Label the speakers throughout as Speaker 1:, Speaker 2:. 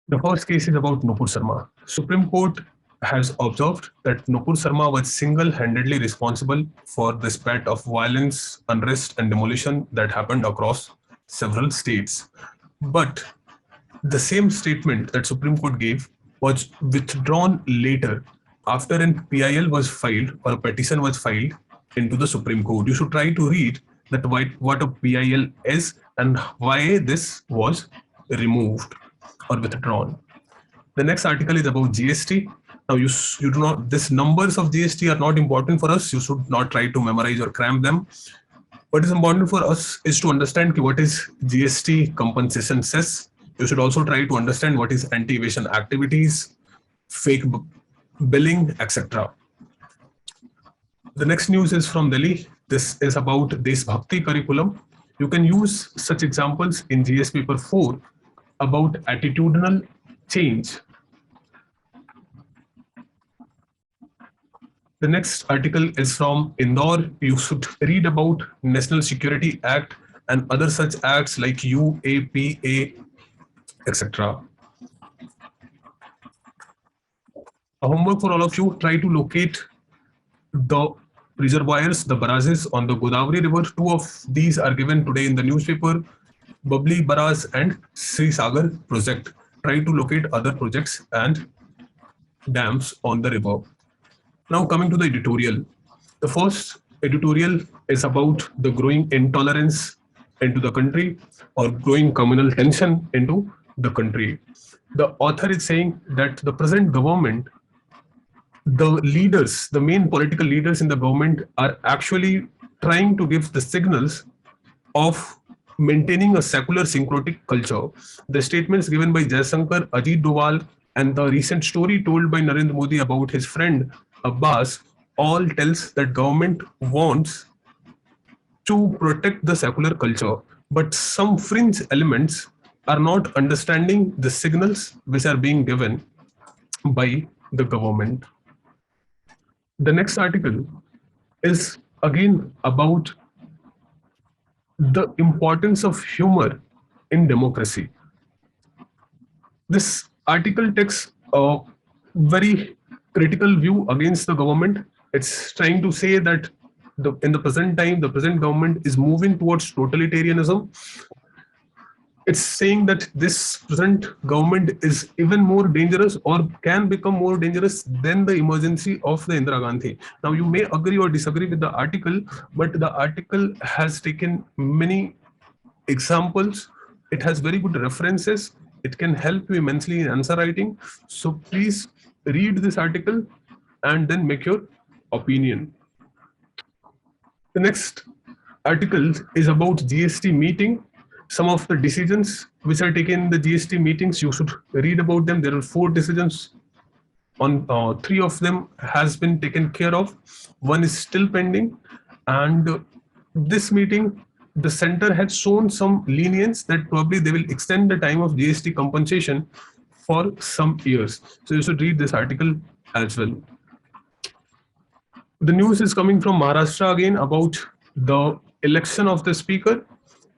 Speaker 1: The first case is about NupurSharma. Supreme Court has observed that NupurSharma was single-handedly responsible for the spat of violence, unrest, and demolition that happened across several states. But the same statement that Supreme Court gave was withdrawn later after an PIL was filed or a petition was filed into the Supreme Court. You should try to read that what a PIL is and why this was removed or withdrawn. The next article is about GST. Now you do not, this numbers of GST are not important for us. You should not try to memorize or cram them. What is important for us is to understand what is GST compensation cess. You should also try to understand what is anti-evasion activities, fake billing, etc. The next news is from Delhi. This is about Deshbhakti curriculum. You can use such examples in GS paper 4 about attitudinal change. The next article is from Indore. You should read about National Security Act and other such acts like UAPA, etc. A homework for all of you, try to locate the reservoirs, the barrages on the Godavari River. Two of these are given today in the newspaper, Babli Barrage and Sri Sagar project. Try to locate other projects and dams on the river. Now coming to the editorial. The first editorial is about the growing intolerance into the country or growing communal tension into the country. The author is saying that the present government, the leaders, the main political leaders in the government are actually trying to give the signals of maintaining a secular syncretic culture. The statements given by Jaishankar, Ajit Doval, and the recent story told by Narendra Modi about his friend Abbas all tells that government wants to protect the secular culture, but some fringe elements are not understanding the signals which are being given by the government. The next article is again about the importance of humor in democracy. This article takes a very critical view against the government. It's trying to say that in the present time, the present government is moving towards totalitarianism. It's saying that this present government is even more dangerous or can become more dangerous than the emergency of the Indira Gandhi. Now, you may agree or disagree with the article, but the article has taken many examples. It has very good references. It can help you immensely in answer writing. So please read this article and then make your opinion. The next article is about GST meeting. Some of the decisions which are taken in the GST meetings, you should read about them. There are 4 decisions. On 3 of them has been taken care of. 1 is still pending. And this meeting, the center had shown some lenience that probably they will extend the time of GST compensation for some years. So you should read this article as well. The news is coming from Maharashtra again about the election of the speaker.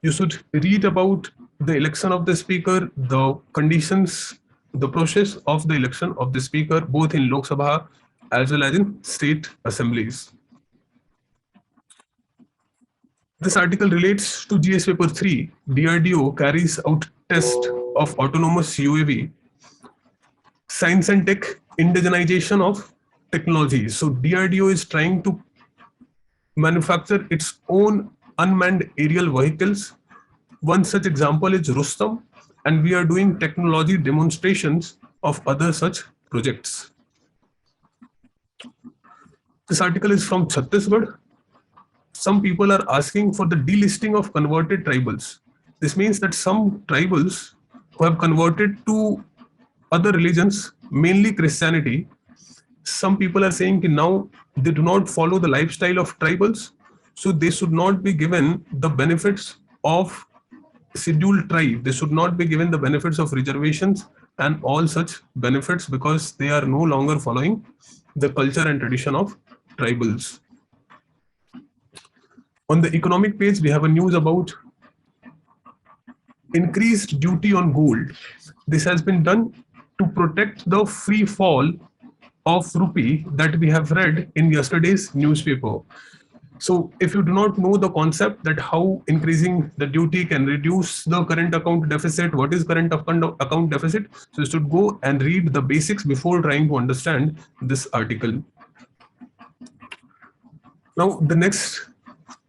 Speaker 1: You should read about the election of the speaker, the conditions, the process of the election of the speaker, both in Lok Sabha as well as in state assemblies. This article relates to GS paper 3. DRDO carries out test of autonomous UAV, science and tech, indigenization of technology. So DRDO is trying to manufacture its own unmanned aerial vehicles. One such example is Rustam, and we are doing technology demonstrations of other such projects. This article is from Chhattisgarh. Some people are asking for the delisting of converted tribals. This means that some tribals who have converted to other religions, mainly Christianity, some people are saying that now they do not follow the lifestyle of tribals, so they should not be given the benefits of scheduled tribe. They should not be given the benefits of reservations and all such benefits because they are no longer following the culture and tradition of tribals. On the economic page, we have a news about increased duty on gold. This has been done to protect the free fall of rupee that we have read in yesterday's newspaper. So if you do not know the concept that how increasing the duty can reduce the current account deficit, what is current account deficit? So you should go and read the basics before trying to understand this article. Now, the next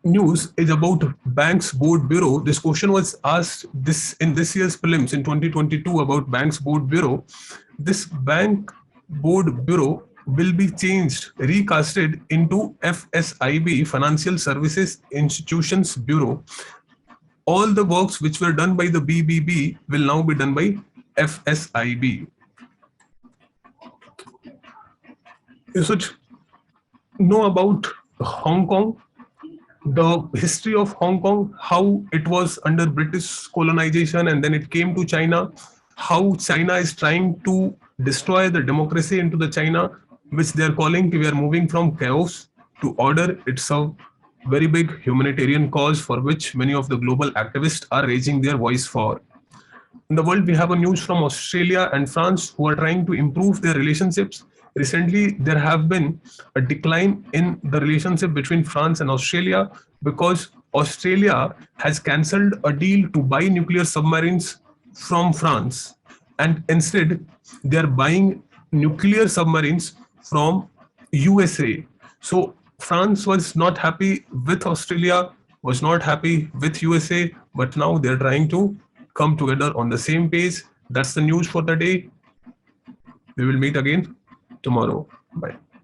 Speaker 1: news is about Banks Board Bureau. This question was asked in this year's prelims in 2022 about Banks Board Bureau. This Bank Board Bureau will be changed, recasted into FSIB, Financial Services Institutions Bureau. All the works which were done by the BBB will now be done by FSIB. You should know about Hong Kong, the history of Hong Kong, how it was under British colonization and then it came to China, how China is trying to destroy the democracy into the China, which they are calling we are moving from chaos to order. It's a very big humanitarian cause for which many of the global activists are raising their voice for. In the world, we have a news from Australia and France who are trying to improve their relationships. Recently, there have been a decline in the relationship between France and Australia because Australia has cancelled a deal to buy nuclear submarines from France. And instead, they are buying nuclear submarines from USA. So France was not happy with Australia, was not happy with USA, but now they're trying to come together on the same page. That's the news for the day. We will meet again tomorrow. Bye.